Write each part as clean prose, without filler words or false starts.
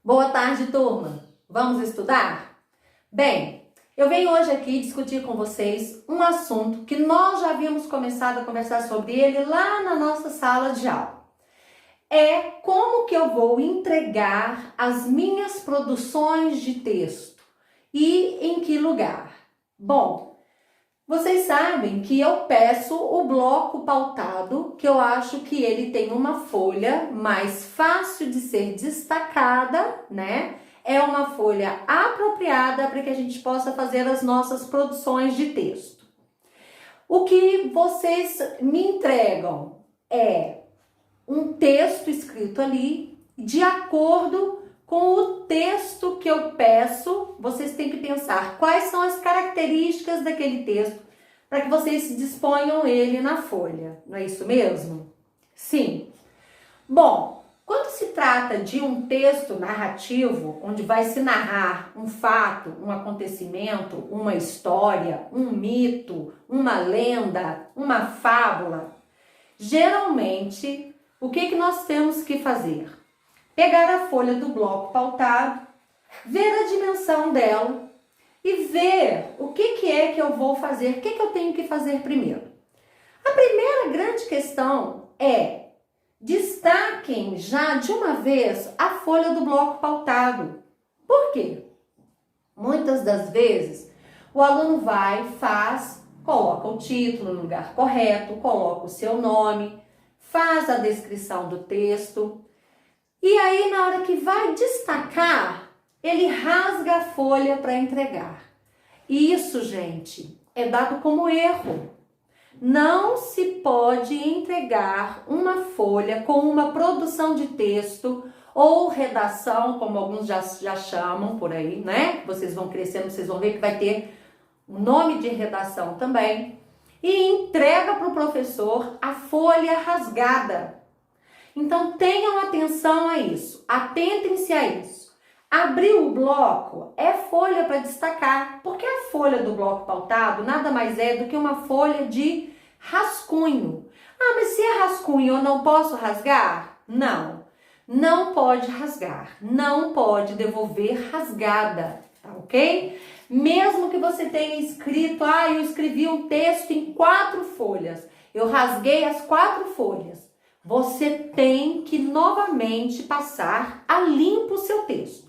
Boa tarde, turma. Vamos estudar? Bem, eu venho hoje aqui discutir com vocês um assunto que nós já havíamos começado a conversar sobre ele lá na nossa sala de aula. É como que eu vou entregar as minhas produções de texto e em que lugar? Bom, vocês sabem que eu peço o bloco pautado, que eu acho que ele tem uma folha mais fácil de ser destacada, né? É uma folha apropriada para que a gente possa fazer as nossas produções de texto. O que vocês me entregam é um texto escrito ali, de acordo com o texto que eu peço. Vocês têm que pensar quais são as características daquele texto para que vocês disponham ele na folha. Não é isso mesmo? Sim. Bom, quando se trata de um texto narrativo, onde vai se narrar um fato, um acontecimento, uma história, um mito, uma lenda, uma fábula, geralmente, o que nós temos que fazer? Pegar a folha do bloco pautado, ver a dimensão dela e ver o que é que eu vou fazer, o que eu tenho que fazer primeiro. A primeira grande questão é: destaquem já de uma vez a folha do bloco pautado. Por quê? Muitas das vezes o aluno vai, coloca o título no lugar correto, coloca o seu nome, faz a descrição do texto e aí na hora que vai destacar, ele rasga a folha para entregar. E isso, gente, é dado como erro. Não se pode entregar uma folha com uma produção de texto ou redação, como alguns já chamam por aí, né? Vocês vão crescendo, vocês vão ver que vai ter o nome de redação também. E entrega para o professor a folha rasgada. Então tenham atenção a isso, atentem-se a isso. Abrir o bloco é folha para destacar, porque a folha do bloco pautado nada mais é do que uma folha de rascunho. Ah, mas se é rascunho eu não posso rasgar? Não, não pode rasgar, não pode devolver rasgada, tá ok? Mesmo que você tenha escrito, eu escrevi um texto em 4 folhas, eu rasguei as 4 folhas, você tem que novamente passar a limpo o seu texto.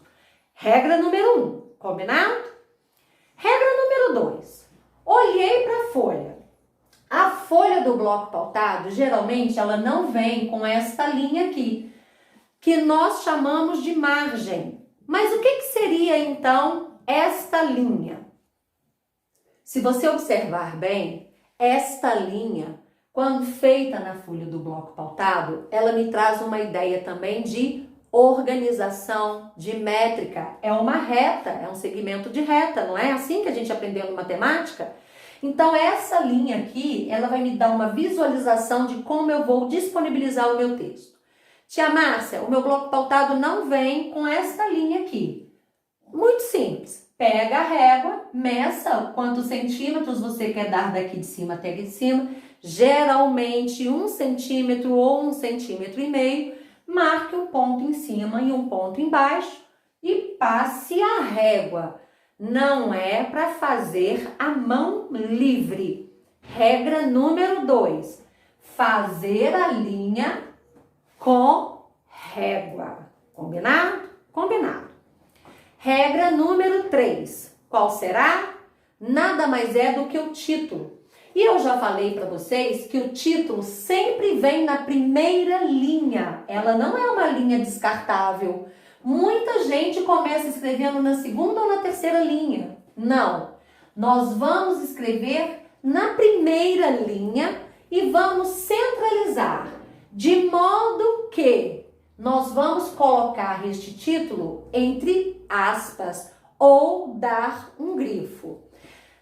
Regra número 1, combinado? Regra número 2, olhei para a folha. A folha do bloco pautado, geralmente, ela não vem com esta linha aqui, que nós chamamos de margem. Mas o que seria, então, esta linha? Se você observar bem, esta linha, quando feita na folha do bloco pautado, ela me traz uma ideia também de organização, de métrica. É uma reta, é um segmento de reta, não é assim que a gente aprendeu no matemática? Então essa linha aqui, ela vai me dar uma visualização de como eu vou disponibilizar o meu texto. Tia Márcia, o meu bloco pautado não vem com essa linha aqui. Muito simples. Pega a régua, meça quantos centímetros você quer dar daqui de cima até aqui de cima. Geralmente 1 centímetro ou 1,5 centímetros. Marque um ponto em cima e um ponto embaixo e passe a régua. Não é para fazer a mão livre. Regra número 2, fazer a linha com régua. Combinado? Combinado. Regra número 3, qual será? Nada mais é do que o título. E eu já falei para vocês que o título sempre vem na primeira linha. Ela não é uma linha descartável. Muita gente começa escrevendo na segunda ou na terceira linha. Não. Nós vamos escrever na primeira linha e vamos centralizar, de modo que nós vamos colocar este título entre aspas ou dar um grifo.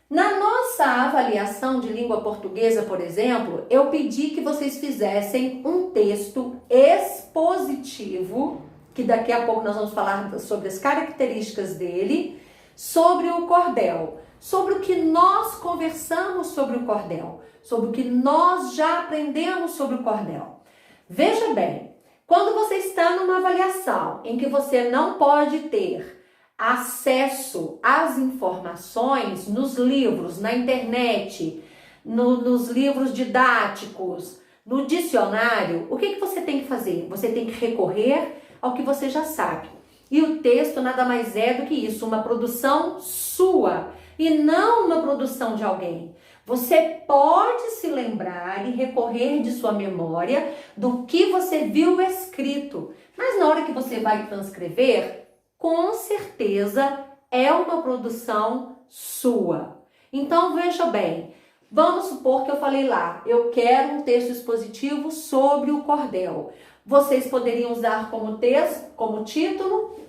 Na nossa avaliação de língua portuguesa, por exemplo, eu pedi que vocês fizessem um texto expositivo, que daqui a pouco nós vamos falar sobre as características dele, sobre o cordel, sobre o que nós conversamos sobre o cordel, sobre o que nós já aprendemos sobre o cordel. Veja bem, Quando você está numa avaliação em que você não pode ter acesso às informações nos livros, na internet, nos livros didáticos, no dicionário, o que você tem que fazer? Você tem que recorrer ao que você já sabe. E o texto nada mais é do que isso, uma produção sua e não uma produção de alguém. Você pode se lembrar e recorrer de sua memória do que você viu escrito, mas na hora que você vai transcrever, com certeza é uma produção sua. Então veja bem, vamos supor que eu falei lá, eu quero um texto expositivo sobre o cordel. Vocês poderiam usar como texto, como título,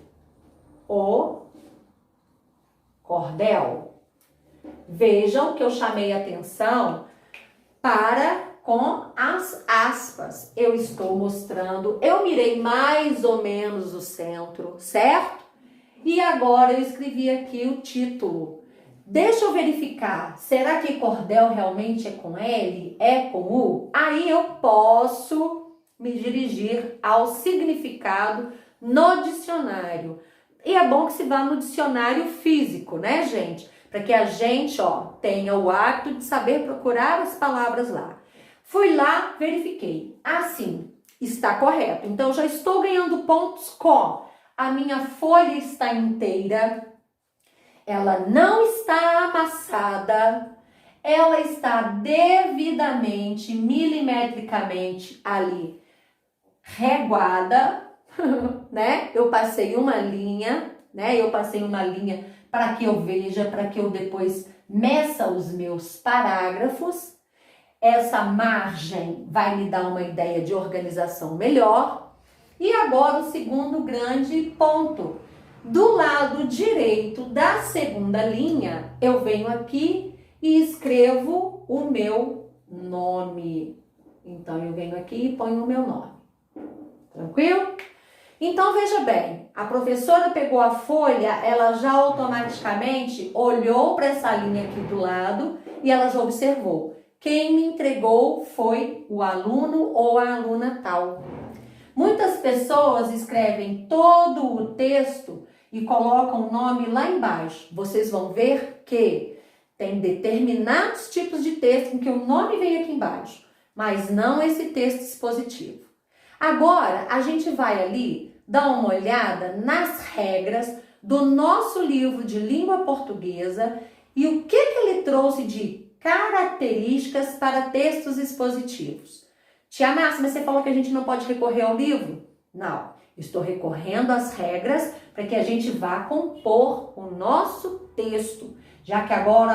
o cordel. Vejam que eu chamei atenção com as aspas. Eu estou mostrando, eu mirei mais ou menos o centro, certo? E agora eu escrevi aqui o título. Deixa eu verificar, será que cordel realmente é com L? É com U? Aí eu posso me dirigir ao significado no dicionário. E é bom que se vá no dicionário físico, né, gente? Para que a gente, tenha o hábito de saber procurar as palavras lá. Fui lá, verifiquei. Assim, está correto. Então, já estou ganhando pontos com a minha folha está inteira, ela não está amassada, ela está devidamente, milimetricamente ali reguada, né? Eu passei uma linha, para que eu veja, para que eu depois meça os meus parágrafos. Essa margem vai me dar uma ideia de organização melhor. E agora o segundo grande ponto. Do lado direito da segunda linha, eu venho aqui e escrevo o meu nome. Então, eu venho aqui e ponho o meu nome. Tranquilo? Então, veja bem, a professora pegou a folha, ela já automaticamente olhou para essa linha aqui do lado e ela já observou. Quem me entregou foi o aluno ou a aluna tal. Muitas pessoas escrevem todo o texto e colocam o nome lá embaixo. Vocês vão ver que tem determinados tipos de texto em que o nome vem aqui embaixo, mas não esse texto expositivo. Agora, a gente vai ali dar uma olhada nas regras do nosso livro de língua portuguesa e o que ele trouxe de características para textos expositivos. Tia Márcia, mas você falou que a gente não pode recorrer ao livro? Não, estou recorrendo às regras para que a gente vá compor o nosso texto, já que agora,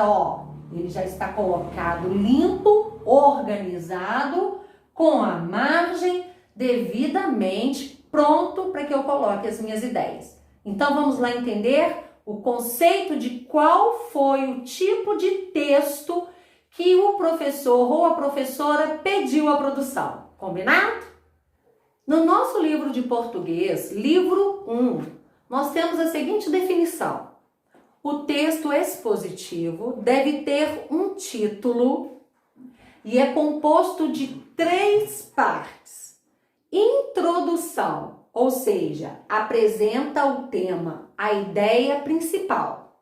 ele já está colocado limpo, organizado, com a margem devidamente pronto para que eu coloque as minhas ideias. Então vamos lá entender o conceito de qual foi o tipo de texto que o professor ou a professora pediu a produção. Combinado? No nosso livro de português, livro 1, nós temos a seguinte definição. O texto expositivo deve ter um título e é composto de 3 partes. Introdução, ou seja, apresenta o tema, a ideia principal.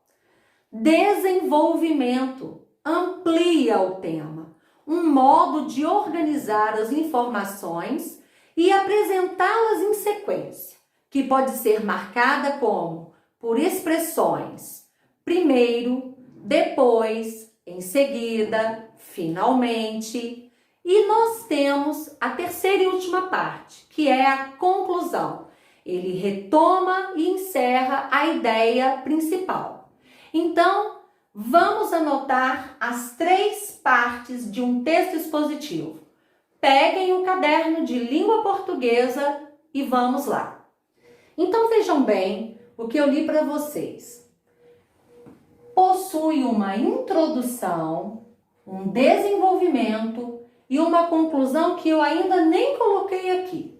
Desenvolvimento, amplia o tema, um modo de organizar as informações e apresentá-las em sequência, que pode ser marcada como por expressões primeiro, depois, em seguida, finalmente. E nós temos a terceira e última parte, que é a conclusão. Ele retoma e encerra a ideia principal. Então, vamos anotar as 3 partes de um texto expositivo. Peguem o caderno de língua portuguesa e vamos lá. Então vejam bem o que eu li para vocês. Possui uma introdução, um desenvolvimento e uma conclusão que eu ainda nem coloquei aqui.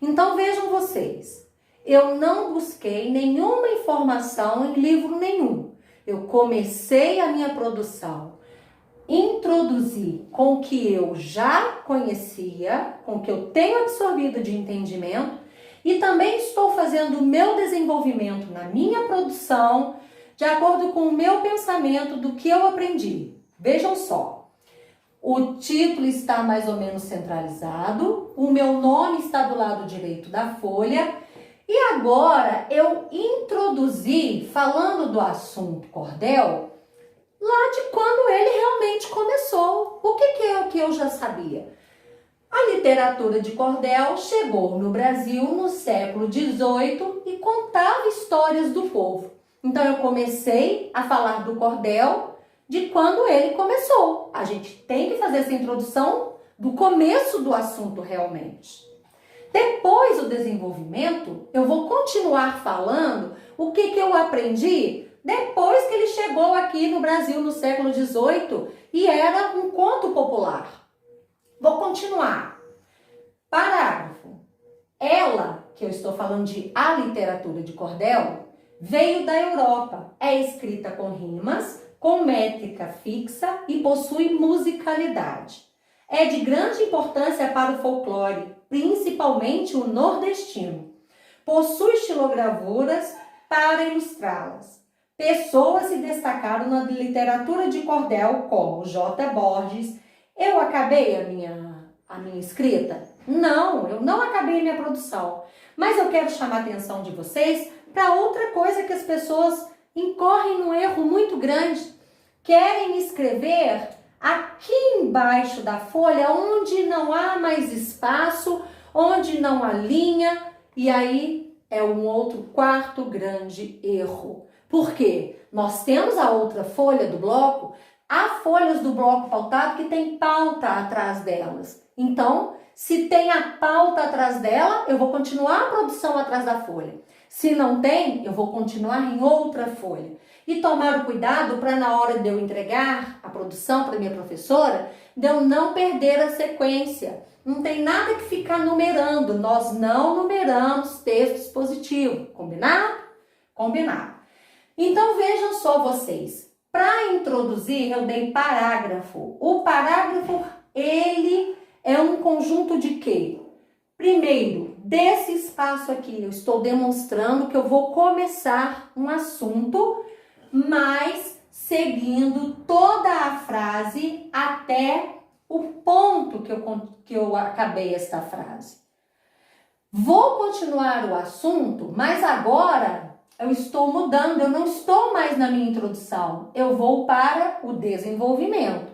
Então vejam vocês, eu não busquei nenhuma informação em livro nenhum. Eu comecei a minha produção introduzir com o que eu já conhecia, com o que eu tenho absorvido de entendimento, e também estou fazendo o meu desenvolvimento na minha produção de acordo com o meu pensamento do que eu aprendi. Vejam só, o título está mais ou menos centralizado, o meu nome está do lado direito da folha, e agora eu introduzi, falando do assunto cordel, lá de quando ele realmente começou. O que é o que eu já sabia? A literatura de cordel chegou no Brasil no século XVIII e contava histórias do povo. Então eu comecei a falar do cordel de quando ele começou. A gente tem que fazer essa introdução do começo do assunto realmente. Depois do desenvolvimento, eu vou continuar falando o que eu aprendi depois que ele chegou aqui no Brasil no século XVIII e era um conto popular. Vou continuar. Parágrafo. Ela, que eu estou falando de a literatura de cordel, veio da Europa. É escrita com rimas, com métrica fixa e possui musicalidade. É de grande importância para o folclore, principalmente o nordestino. Possui estilogravuras para ilustrá-las. Pessoas se destacaram na literatura de cordel como J. Borges. Eu acabei a minha escrita? Não, eu não acabei a minha produção. Mas eu quero chamar a atenção de vocês para outra coisa que as pessoas incorrem num erro muito grande. Querem escrever aqui embaixo da folha, onde não há mais espaço, onde não há linha, e aí é um outro quarto grande erro. Por quê? Nós temos a outra folha do bloco, há folhas do bloco pautado que tem pauta atrás delas. Então, se tem a pauta atrás dela, eu vou continuar a produção atrás da folha. Se não tem, eu vou continuar em outra folha. E tomar o cuidado para na hora de eu entregar a produção para minha professora, de eu não perder a sequência. Não tem nada que ficar numerando. Nós não numeramos texto expositivo. Combinado? Combinado. Então vejam só vocês. Para introduzir, eu dei parágrafo. O parágrafo, ele é um conjunto de quê? Primeiro, desse espaço aqui, eu estou demonstrando que eu vou começar um assunto, mas seguindo toda a frase até o ponto que eu acabei esta frase. Vou continuar o assunto, mas agora eu estou mudando, eu não estou mais na minha introdução, eu vou para o desenvolvimento.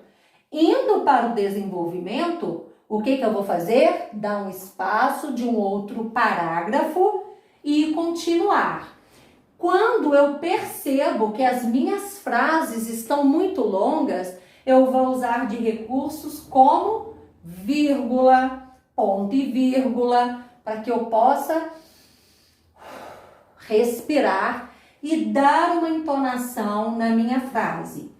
Indo para o desenvolvimento, o que eu vou fazer? Dar um espaço de um outro parágrafo e continuar. Quando eu percebo que as minhas frases estão muito longas, eu vou usar de recursos como vírgula, ponto e vírgula, para que eu possa respirar e dar uma entonação na minha frase.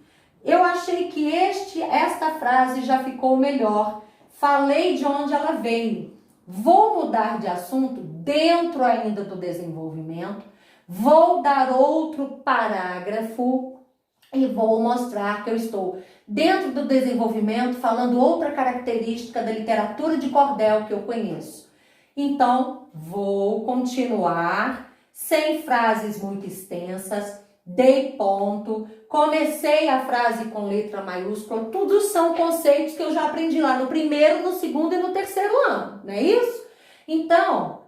Eu achei que esta frase já ficou melhor. Falei de onde ela veio. Vou mudar de assunto dentro ainda do desenvolvimento. Vou dar outro parágrafo e vou mostrar que eu estou dentro do desenvolvimento falando outra característica da literatura de cordel que eu conheço. Então, vou continuar sem frases muito extensas, dei ponto, comecei a frase com letra maiúscula, tudo são conceitos que eu já aprendi lá no primeiro, no segundo e no terceiro ano, não é isso? Então,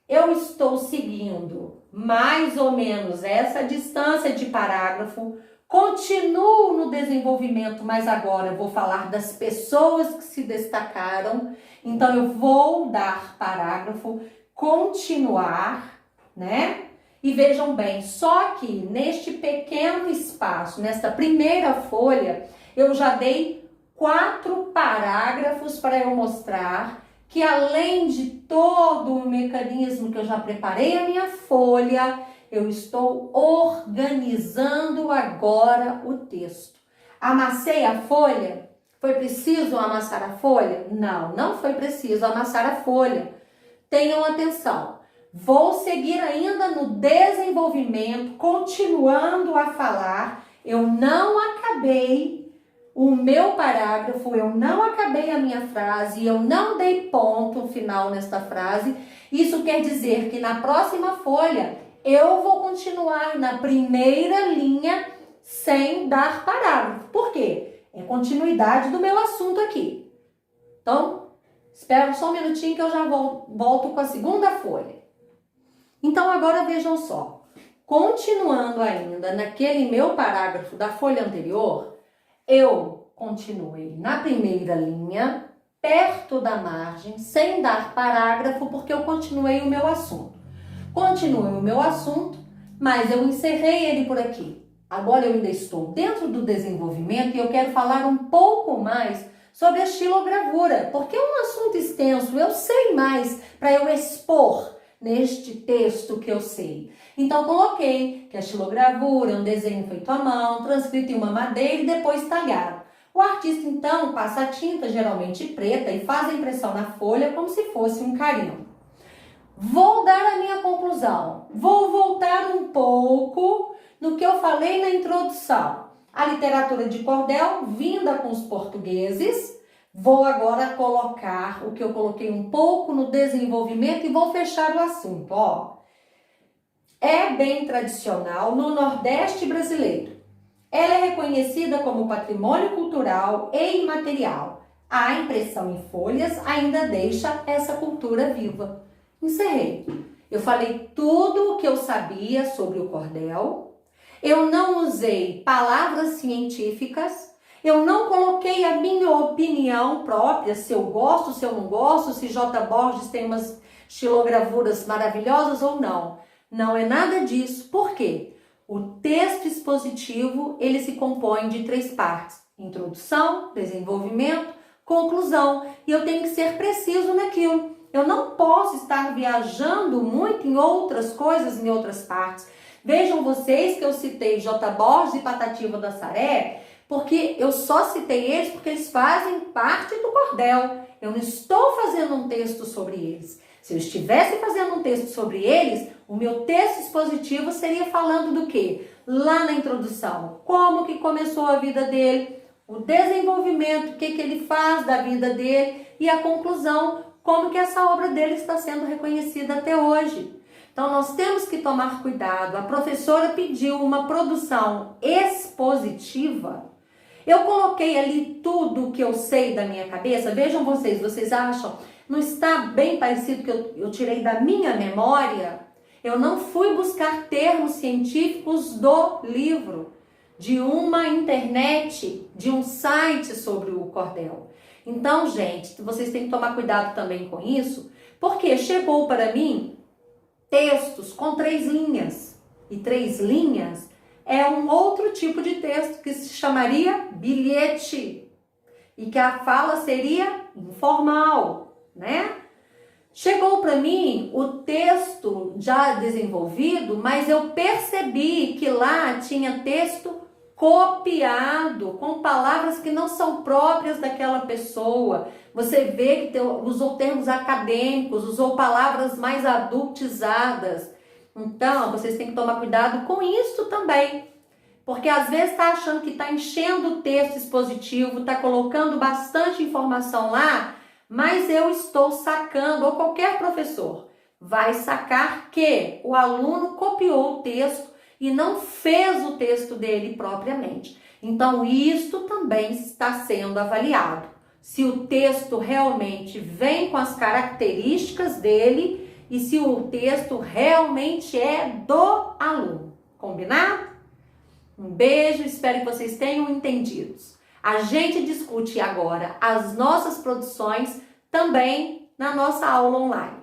eu estou seguindo mais ou menos essa distância de parágrafo, continuo no desenvolvimento, mas agora eu vou falar das pessoas que se destacaram, então eu vou dar parágrafo, continuar, né? E vejam bem, só que neste pequeno espaço, nesta primeira folha, eu já dei 4 parágrafos para eu mostrar que além de todo o mecanismo que eu já preparei a minha folha, eu estou organizando agora o texto. Amassei a folha? Foi preciso amassar a folha? Não, não foi preciso amassar a folha. Tenham atenção. Vou seguir ainda no desenvolvimento, continuando a falar. Eu não acabei o meu parágrafo, eu não acabei a minha frase, eu não dei ponto final nesta frase. Isso quer dizer que na próxima folha eu vou continuar na primeira linha sem dar parágrafo. Por quê? É continuidade do meu assunto aqui. Então, espera só um minutinho que eu já volto com a segunda folha. Então, agora vejam só. Continuando ainda naquele meu parágrafo da folha anterior, eu continuei na primeira linha, perto da margem, sem dar parágrafo, porque eu continuei o meu assunto. Continuei o meu assunto, mas eu encerrei ele por aqui. Agora eu ainda estou dentro do desenvolvimento e eu quero falar um pouco mais sobre a xilogravura, porque é um assunto extenso, eu sei mais para eu expor neste texto que eu sei. Então, coloquei que a xilogravura é um desenho feito à mão, transcrito em uma madeira e depois talhado. O artista, então, passa a tinta, geralmente preta, e faz a impressão na folha como se fosse um carimbo. Vou dar a minha conclusão. Vou voltar um pouco no que eu falei na introdução. A literatura de cordel, vinda com os portugueses. Vou agora colocar o que eu coloquei um pouco no desenvolvimento e vou fechar o assunto. É bem tradicional no Nordeste brasileiro. Ela é reconhecida como patrimônio cultural e imaterial. A impressão em folhas ainda deixa essa cultura viva. Encerrei. Eu falei tudo o que eu sabia sobre o cordel. Eu não usei palavras científicas. Eu não coloquei a minha opinião própria, se eu gosto, se eu não gosto, se J. Borges tem umas xilogravuras maravilhosas ou não. Não é nada disso. Por quê? O texto expositivo, ele se compõe de 3 partes. Introdução, desenvolvimento, conclusão. E eu tenho que ser preciso naquilo. Eu não posso estar viajando muito em outras coisas, em outras partes. Vejam vocês que eu citei J. Borges e Patativa do Assaré, porque eu só citei eles porque eles fazem parte do cordel. Eu não estou fazendo um texto sobre eles. Se eu estivesse fazendo um texto sobre eles, o meu texto expositivo seria falando do quê? Lá na introdução, como que começou a vida dele, o desenvolvimento, o que ele faz da vida dele e a conclusão, como que essa obra dele está sendo reconhecida até hoje. Então, nós temos que tomar cuidado. A professora pediu uma produção expositiva. Eu coloquei ali tudo o que eu sei da minha cabeça. Vejam vocês acham? Não está bem parecido que eu tirei da minha memória? Eu não fui buscar termos científicos do livro, de uma internet, de um site sobre o cordel. Então, gente, vocês têm que tomar cuidado também com isso, porque chegou para mim textos com 3 linhas. E 3 linhas é um outro tipo de texto que se chamaria bilhete. E que a fala seria informal, né? Chegou para mim o texto já desenvolvido, mas eu percebi que lá tinha texto copiado, com palavras que não são próprias daquela pessoa. Você vê que usou termos acadêmicos, usou palavras mais adultizadas. Então, vocês têm que tomar cuidado com isso também. Porque às vezes está achando que está enchendo o texto expositivo, está colocando bastante informação lá, mas eu estou sacando, ou qualquer professor vai sacar que o aluno copiou o texto e não fez o texto dele propriamente. Então, isto também está sendo avaliado. Se o texto realmente vem com as características dele e se o texto realmente é do aluno. Combinado? Um beijo, espero que vocês tenham entendido. A gente discute agora as nossas produções também na nossa aula online.